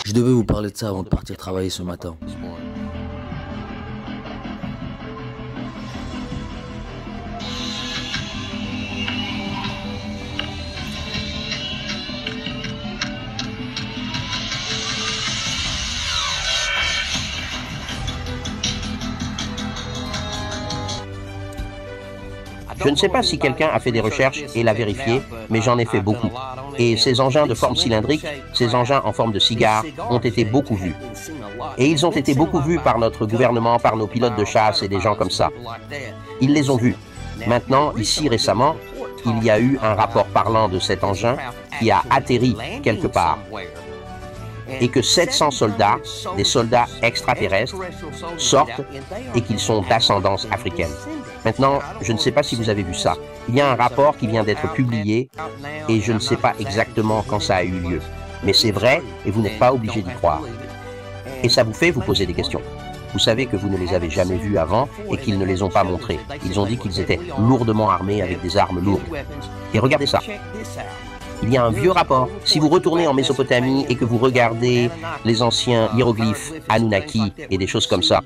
Je devais vous parler de ça avant de partir travailler ce matin. Je ne sais pas si quelqu'un a fait des recherches et l'a vérifié, mais j'en ai fait beaucoup. Et ces engins de forme cylindrique, ces engins en forme de cigare, ont été beaucoup vus. Et ils ont été beaucoup vus par notre gouvernement, par nos pilotes de chasse et des gens comme ça. Ils les ont vus. Maintenant, ici récemment, il y a eu un rapport parlant de cet engin qui a atterri quelque part. Et que 700 soldats, des soldats extraterrestres, sortent et qu'ils sont d'ascendance africaine. Maintenant, je ne sais pas si vous avez vu ça. Il y a un rapport qui vient d'être publié et je ne sais pas exactement quand ça a eu lieu. Mais c'est vrai et vous n'êtes pas obligé d'y croire. Et ça vous fait vous poser des questions. Vous savez que vous ne les avez jamais vus avant et qu'ils ne les ont pas montrés. Ils ont dit qu'ils étaient lourdement armés avec des armes lourdes. Et regardez ça. Il y a un vieux rapport. Si vous retournez en Mésopotamie et que vous regardez les anciens hiéroglyphes, Anunnaki et des choses comme ça,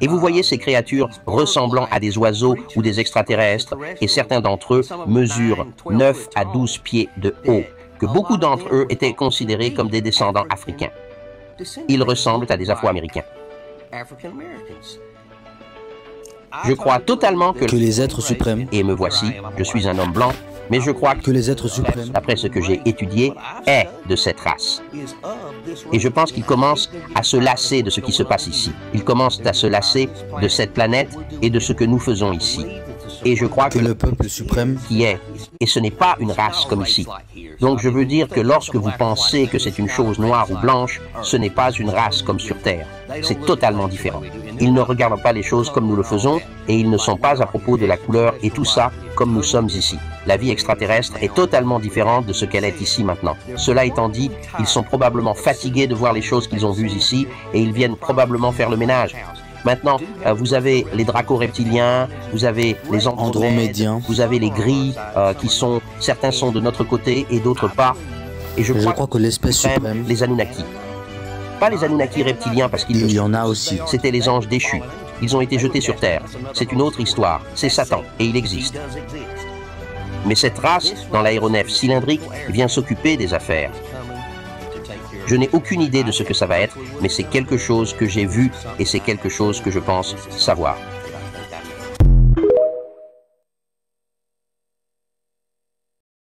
et vous voyez ces créatures ressemblant à des oiseaux ou des extraterrestres, et certains d'entre eux mesurent 9 à 12 pieds de haut, que beaucoup d'entre eux étaient considérés comme des descendants africains. Ils ressemblent à des Afro-Américains. Je crois totalement que les êtres suprêmes, et me voici, je suis un homme blanc, mais je crois que les êtres suprêmes, d'après ce que j'ai étudié, est de cette race. Et je pense qu'ils commencent à se lasser de ce qui se passe ici. Ils commencent à se lasser de cette planète et de ce que nous faisons ici. Et je crois que le peuple suprême qui est, et ce n'est pas une race comme ici. Donc je veux dire que lorsque vous pensez que c'est une chose noire ou blanche, ce n'est pas une race comme sur Terre. C'est totalement différent. Ils ne regardent pas les choses comme nous le faisons et ils ne sont pas à propos de la couleur et tout ça comme nous sommes ici. La vie extraterrestre est totalement différente de ce qu'elle est ici maintenant. Cela étant dit, ils sont probablement fatigués de voir les choses qu'ils ont vues ici et ils viennent probablement faire le ménage. Maintenant, vous avez les dracos-reptiliens, vous avez les andromédiens, vous avez les gris qui sont, certains sont de notre côté et d'autres pas. Et je crois que l'espèce suprême, les Anunnaki. Pas les Anunnaki reptiliens parce qu'il y en a aussi. C'était les anges déchus. Ils ont été jetés sur Terre. C'est une autre histoire. C'est Satan et il existe. Mais cette race, dans l'aéronef cylindrique, vient s'occuper des affaires. Je n'ai aucune idée de ce que ça va être, mais c'est quelque chose que j'ai vu et c'est quelque chose que je pense savoir.